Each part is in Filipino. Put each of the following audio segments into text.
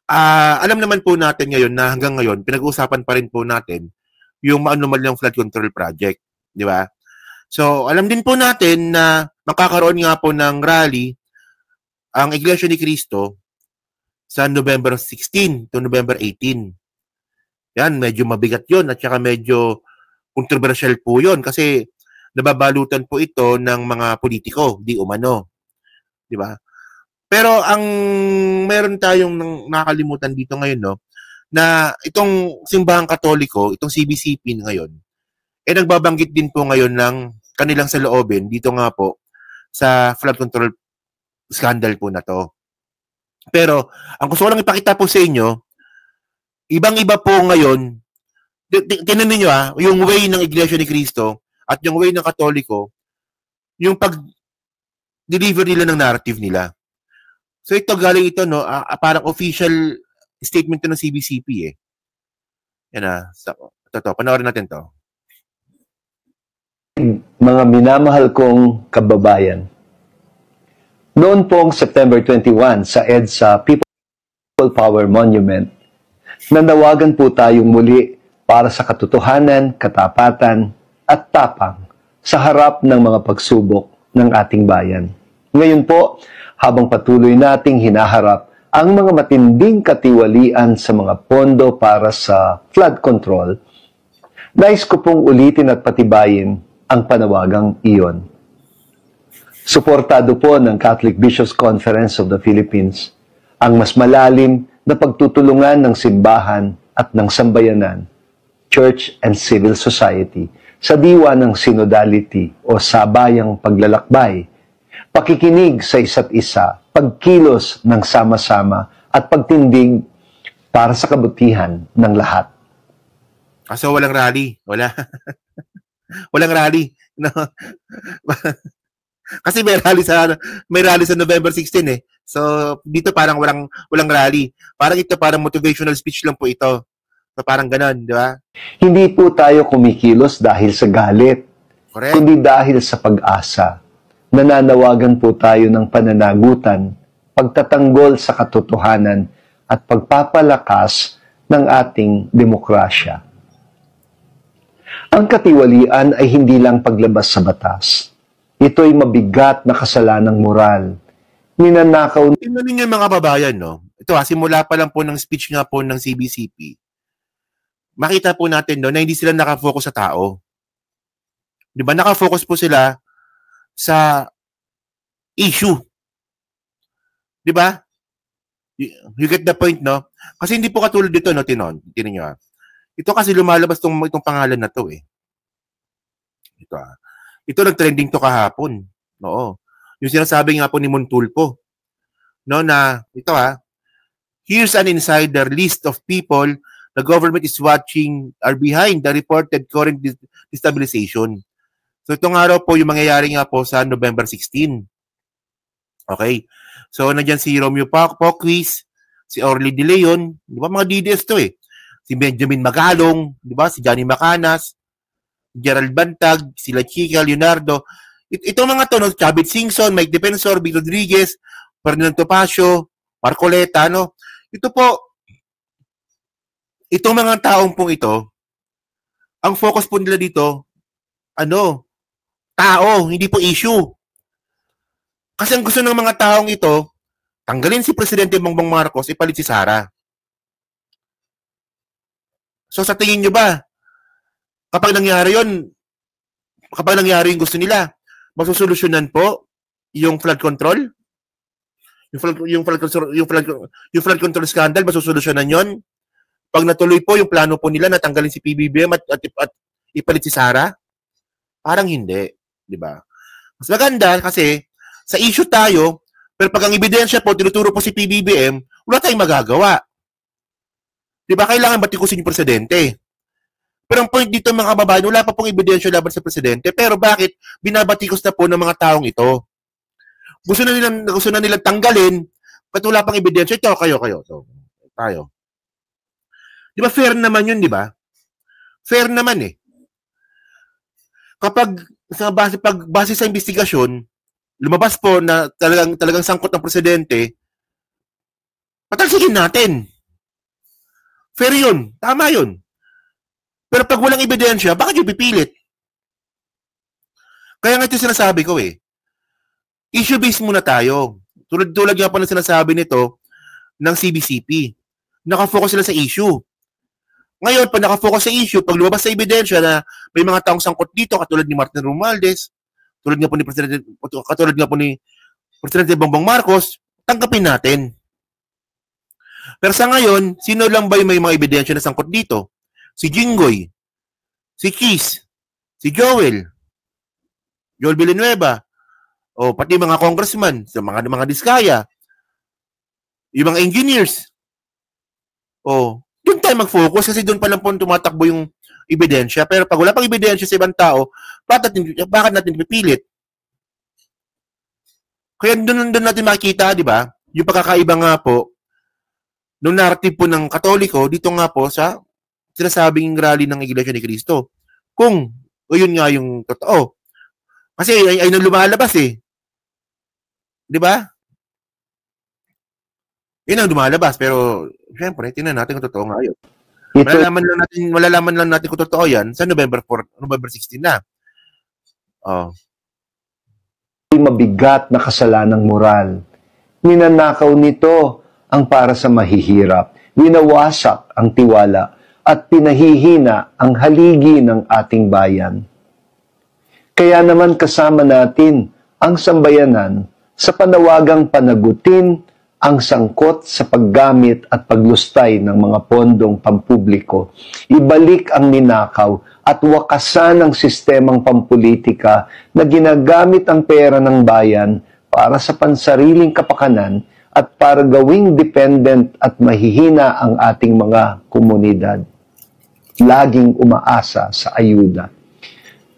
alam naman po natin ngayon na hanggang ngayon, pinag-uusapan pa rin po natin yung maanumalyang flood control project. Di ba? So, alam din po natin na makakaroon nga po ng rally ang Iglesia ni Cristo sa November 16 to November 18. Yan, medyo mabigat yon at saka medyo controversial po yon kasi nababalutan po ito ng mga politiko, di umano. Di ba? Pero ang meron tayong nakakalimutan dito ngayon, no, na itong simbahang katoliko, itong CBCP ngayon, nagbabanggit din po ngayon ng kanilang saloobin dito nga po sa flood control scandal po na to. Pero, ang gusto ko lang ipakita po sa inyo, ibang-iba po ngayon, tinan ninyo yung way ng Iglesia ni Cristo at yung way ng Katoliko, yung pag-deliver nila ng narrative nila. So ito, galing ito, no, parang official statement to ng CBCP eh. Yan ito, panoorin natin to. Mga minamahal kong kababayan, noon pong September 21 sa EDSA People Power Monument, nanawagan po tayong muli para sa katotohanan, katapatan at tapang sa harap ng mga pagsubok ng ating bayan. Ngayon po, habang patuloy nating hinaharap ang mga matinding katiwalian sa mga pondo para sa flood control, nais ko pong ulitin at patibayin ang panawagang iyon. Suportado po ng Catholic Bishops Conference of the Philippines ang mas malalim na pagtutulungan ng simbahan at ng sambayanan, church and civil society sa diwa ng synodality o sabayang paglalakbay, pakikinig sa isa't isa, pagkilos ng sama-sama at pagtindig para sa kabutihan ng lahat. So walang rally, wala. Walang rally. No. Kasi may rally sa November 16 eh. So dito parang walang rally. Parang ito parang motivational speech lang po ito. So parang ganoon, di ba? Hindi po tayo kumikilos dahil sa galit. Correct. Kundi dahil sa pag-asa. Nananawagan po tayo ng pananagutan, pagtatanggol sa katotohanan at pagpapalakas ng ating demokrasya. Ang katiwalian ay hindi lang paglabas sa batas. Ito'y mabigat na kasalanang moral. Ninanakaw. Tingnan ninyo yung mga babayan, no? Ito simula pa lang po ng speech nga po ng CBCP. Makita po natin no, na hindi sila nakafocus sa tao. Di ba? Nakafocus po sila sa issue. Di ba? You get the point, no? Kasi hindi po katulad dito, no, Tinon? Tinan nyo, Ito kasi lumalabas itong pangalan na to eh. Ito nag-trending to kahapon. Oo. Yung sinasabi nga po ni Montulpo. No, na ito here's an insider list of people the government is watching are behind the reported current destabilization. So itong araw po yung mangyayari nga po sa November 16. Okay. So nandiyan si Romeo Poquis, si Orly De Leon, di ba mga DDS to eh. Si Benjamin Magalong, di ba? Si Johnny Macanas, Gerald Bantag, sila Chica, Leonardo. Itong mga to, no? Chavit Singson, Mike Defensor, Vic Rodriguez, Ferdinand Topacio, Marcoleta, no? Ito po, itong mga taong pong ito, ang focus po nila dito, tao, hindi po issue. Kasi ang gusto ng mga taong ito, tanggalin si Presidente Bongbong Marcos, ipalit si Sara. So sa tingin nyo ba, kapag nangyari yung gusto nila, masusolusyonan po yung flood control? Yung flood control scandal, masusolusyonan yon? Pag natuloy po yung plano po nila na tanggalin si PBBM at ipalit si Sara? Parang hindi, di ba? Mas maganda kasi sa issue tayo, pero pag ang ebidensya po, tinuturo po si PBBM, wala tayong magagawa. Di ba? Kailangan batikusin yung presidente. Pero ang point dito mga kababayan, wala pa pong ebidensya laban sa presidente. Pero bakit binabatikos na po ng mga taong ito? Gusto na nilang tanggalin, at wala pang ebidensya. Ito, kayo. So, tayo. Di ba fair naman yun, di ba? Fair naman eh. Kapag base sa investigasyon, lumabas po na talagang sangkot ng presidente, patalsigin natin. Fair yun. Tama yun. Pero pag walang ebidensya, bakit yung pipilit? Kaya nga ito sinasabi ko eh. Issue-based muna tayo. Tulad nga pa na sinasabi nito ng CBCP. Nakafocus sila sa issue. Ngayon, pag nakafocus sa issue, pag lumabas sa ebidensya na may mga taong sangkot dito, katulad ni Martin Romualdez, katulad nga po ni Presidente Bongbong Marcos, tanggapin natin. Pero sa ngayon, sino lang ba yung may mga ebidensya na sangkot dito? Si Jinggoy, si Keith, si Joel Villanueva, o pati mga congressman, sa mga diskaya, yung mga engineers. O, doon tayo mag-focus kasi doon pa lang po tumatakbo yung ebidensya. Pero pag wala pang ebidensya sa ibang tao, bakit natin pipilit? Kaya doon natin makikita, di ba? Yung pagkakaiba nga po, nung narrative po ng Katoliko, dito nga po sa sinasabing rally ng Iglesia ni Cristo. Kung, yun nga yung totoo. Kasi ay nang lumalabas eh. Di ba? Yun ang lumalabas. Pero, syempre, tingnan natin kung totoo nga yun. Malalaman lang natin kung totoo yan sa November 16 na. Oh. Mabigat na kasalanang moral. Ninanakaw nito ang para sa mahihirap. Winawasak ang tiwala at pinahihina ang haligi ng ating bayan. Kaya naman kasama natin ang sambayanan sa panawagang panagutin ang sangkot sa paggamit at paglustay ng mga pondong pampubliko, ibalik ang ninakaw at wakasan ang sistemang pampolitika na ginagamit ang pera ng bayan para sa pansariling kapakanan at para gawing dependent at mahihina ang ating mga komunidad. Laging umaasa sa ayuda.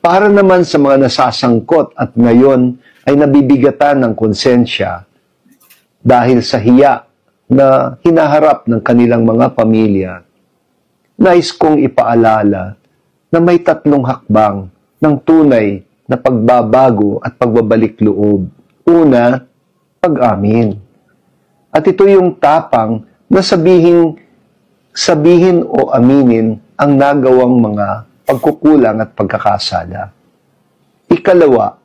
Para naman sa mga nasasangkot at ngayon ay nabibigatan ng konsensya dahil sa hiya na hinaharap ng kanilang mga pamilya, nais kong ipaalala na may 3 hakbang ng tunay na pagbabago at pagbabalik loob. Una, pag-amin. At ito yung tapang na sabihin o aminin ang nagawang mga pagkukulang at pagkakasala. Ikalawa,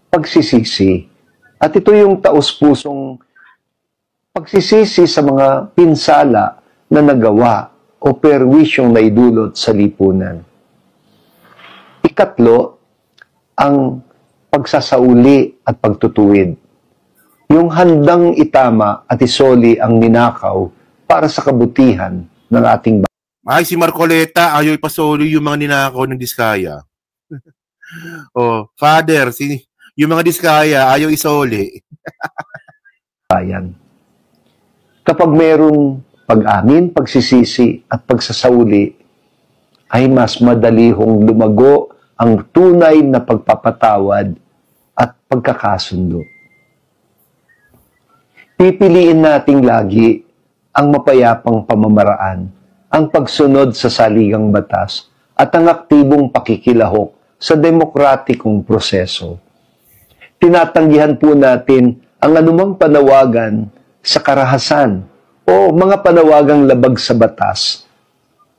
pagsisisi. At ito yung taus-pusong pagsisisi sa mga pinsala na nagawa o perwisyong naidulot sa lipunan. Ikatlo, ang pagsasauli at pagtutuwid. Yung handang itama at isoli ang ninakaw para sa kabutihan ng ating bayan. Ay, si Marcoleta, ayaw ipasoli yung mga ninakaw ng Diskaya. Father, yung mga Diskaya, ayaw isoli. Bayan. Kapag mayroong pag-amin, pagsisisi at pagsasauli, ay mas madali hong lumago ang tunay na pagpapatawad at pagkakasundo. Pipiliin nating lagi ang mapayapang pamamaraan, ang pagsunod sa saligang batas, at ang aktibong pakikilahok sa demokratikong proseso. Tinatanggihan po natin ang anumang panawagan sa karahasan o mga panawagang labag sa batas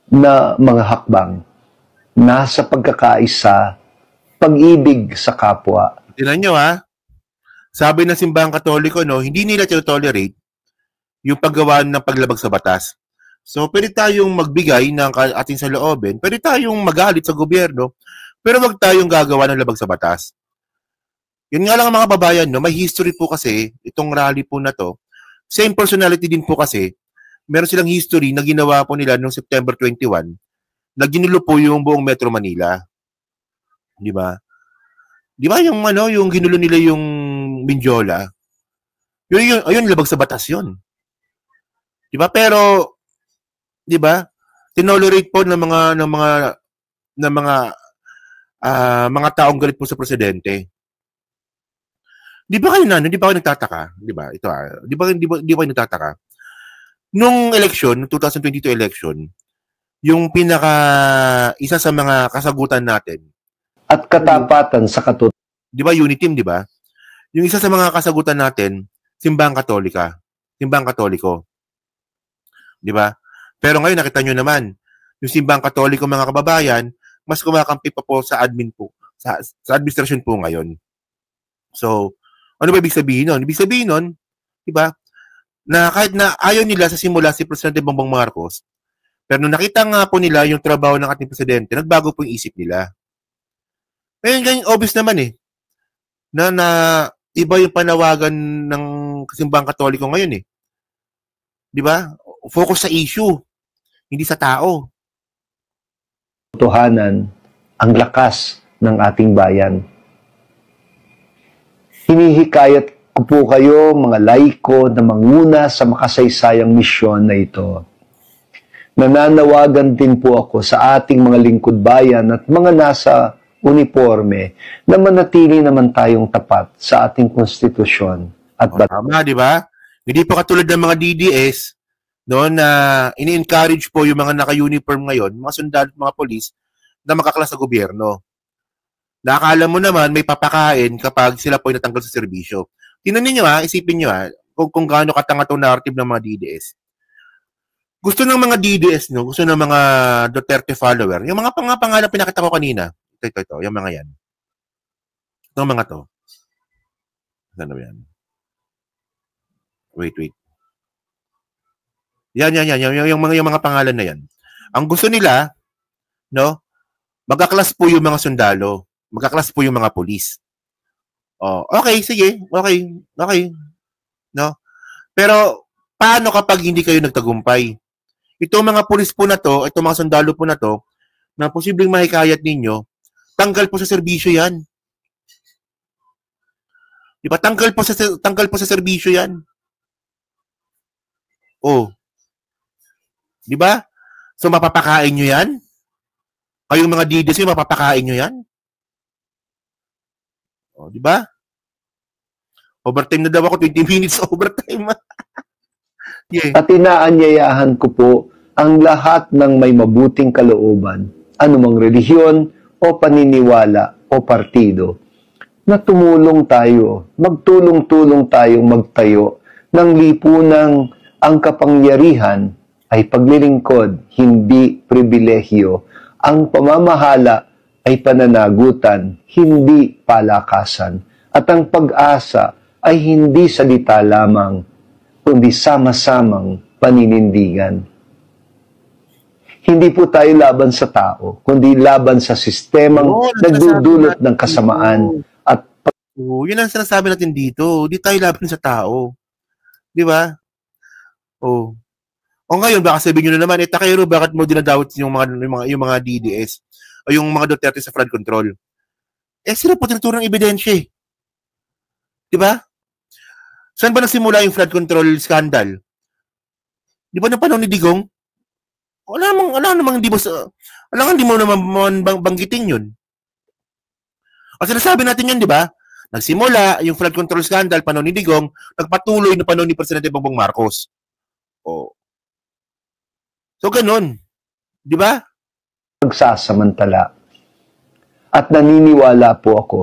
na mga hakbang nasa pagkakaisa, pag-ibig sa kapwa. Tingnan nyo sabi ng Simbahang Katoliko, hindi nila tolerate yung paggawa ng paglabag sa batas. So, pwede tayong magbigay ng ating saloobin, pwede tayong magalit sa gobyerno, pero wag tayong gagawa ng labag sa batas. Yun nga lang mga babayan, may history po kasi, itong rally po na to, same personality din po kasi, meron silang history na ginawa po nila noong September 21, na ginulo po yung buong Metro Manila. Di ba? Di ba yung ginulo nila yung Mindiola? Yun, labag sa batas yun. Di ba? Pero, di ba? Tinolerate po ng mga taong galit po sa presidente. Di ba kayo nagtataka? Di ba? Ito di ba kayo nagtataka? Nung election, 2022 election, yung isa sa mga kasagutan natin at katapatan sa katuturan. Di ba Uniteam, di ba? Yung isa sa mga kasagutan natin, Simbahang Katoliko. Di ba? Pero ngayon, nakita nyo naman, yung simbang katoliko mga kababayan, mas kumakampi pa po sa admin po, sa administrasyon po ngayon. So, ano ba ibig sabihin nun? Ibig sabihin nun, diba, na kahit na ayaw nila sa simula si Presidente Bongbong Marcos, pero nung nakita nga po nila yung trabaho ng ating Presidente, nagbago po yung isip nila. Ngayon, ganyan, obvious naman na iba yung panawagan ng simbang katoliko ngayon Diba? Focus sa issue, hindi sa tao. Totohanan ang lakas ng ating bayan. Hinihikayat ko po kayo, mga laiko, na manguna sa makasaysayang misyon na ito. Nananawagan din po ako sa ating mga lingkod bayan at mga nasa uniforme na manatili naman tayong tapat sa ating konstitusyon at tama, di ba? Hindi po katulad ng mga DDS no, na ini-encourage po yung mga naka-uniform ngayon, mga sundalo at mga polis na makaklas sa gobyerno. Nakakala mo naman may papakain kapag sila po ay natanggal sa serbisyo. Tingnan niyo isipin niyo kung gaano katanga itong narrative ng mga DDS. Gusto ng mga DDS, no? Gusto ng mga Duterte follower. Yung mga pangalan pinakita ko kanina. Ito, yung mga yan. Itong mga to. Ano yan? Wait. Yan. Yung mga pangalan na yan. Ang gusto nila, no? Magkaklas po yung mga sundalo. Magkaklas po yung mga pulis. Okay, sige. Okay. No? Pero, paano kapag hindi kayo nagtagumpay? Itong mga pulis po na to, itong mga sundalo po na to, na posibleng mahikayat ninyo, tanggal po sa serbisyo yan. Diba? Tanggal po sa serbisyo yan. Diba? So, mapapakain nyo yan? Kayong mga DDS, mapapakain nyo yan? Diba? Overtime na daw ako, 20 minutes overtime. Yeah. At inaanyayahan ko po ang lahat ng may mabuting kalooban, anumang relihiyon o paniniwala o partido, na tumulong tayo, magtulong-tulong tayong magtayo ng lipunang ang kapangyarihan ay paglilingkod, hindi pribilehyo. Ang pamamahala ay pananagutan, hindi palakasan. At ang pag-asa ay hindi salita lamang, kundi sama-samang paninindigan. Hindi po tayo laban sa tao, kundi laban sa sistemang nagdudulot ng kasamaan. At yun ang sinasabi natin dito. Hindi tayo laban sa tao. Di ba? O ngayon, baka sabihin nyo na naman, Takero, bakit mo dinadawit yung mga DDS o yung mga Duterte sa flood control? Sila po tinuturo ng ebidensya Di ba? Saan ba nagsimula yung flood control scandal? Di ba ng panahon ni Digong? Wala namang hindi mo naman banggitin yun. Ang sinasabi natin yun, di ba? Nagsimula yung flood control scandal, panahon ni Digong, nagpatuloy na panahon ni Presidente Bongbong Marcos. So, ganun. Di ba? Magsasamantala. At naniniwala po ako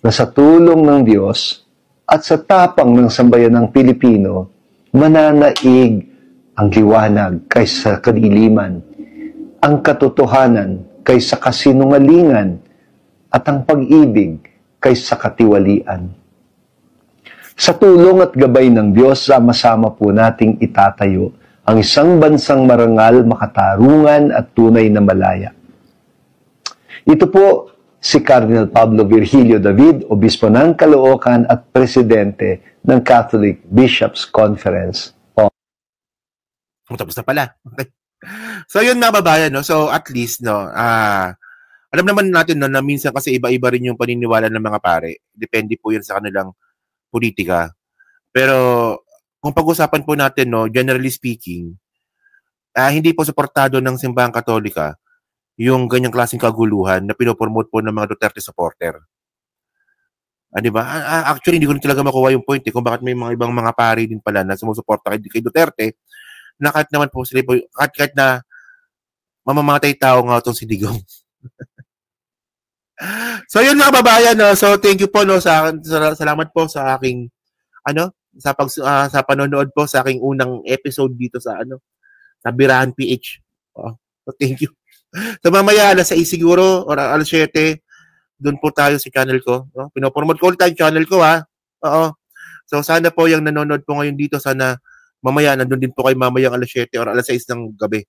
na sa tulong ng Diyos at sa tapang ng sambayan ng Pilipino, mananaig ang liwanag kaysa kadiliman, ang katotohanan kaysa kasinungalingan, at ang pag-ibig kaysa katiwalian. Sa tulong at gabay ng Diyos, sama-sama po nating itatayo ang isang bansang marangal, makatarungan at tunay na malaya. Ito po si Cardinal Pablo Virgilio David, Obispo ng Caloocan at Presidente ng Catholic Bishops Conference. Tapos na pala. Okay. So, yun mga babayan, no? So, at least, no, alam naman natin, no, na minsan kasi iba-iba rin yung paniniwala ng mga pare. Depende po yan sa kanilang politika. Pero, kung pag-usapan po natin, no, generally speaking, hindi po suportado ng simbahang katolika yung ganyang klaseng kaguluhan na pinopromote po ng mga Duterte supporter. Di ba? Actually, hindi ko talaga makuha yung point kung bakit may mga ibang mga pare din pala na sumusuporta kay Duterte na kahit naman po sila po, kahit na mamamatay tao nga itong si Digong. So, yun mga babayan, no? So, thank you po, no, salamat po sa aking, sa panonood po sa aking unang episode dito sa Nabirahan PH. Oo. So, thank you. So mamaya alas 6 siguro or alas 7, doon po tayo sa channel ko. No? Pinopromote ko ulit ang channel ko ha. Oo. So sana po yung nanonood po ngayon dito, sana mamaya nandun din po kayo mamayang alas 7 or alas 6 ng gabi.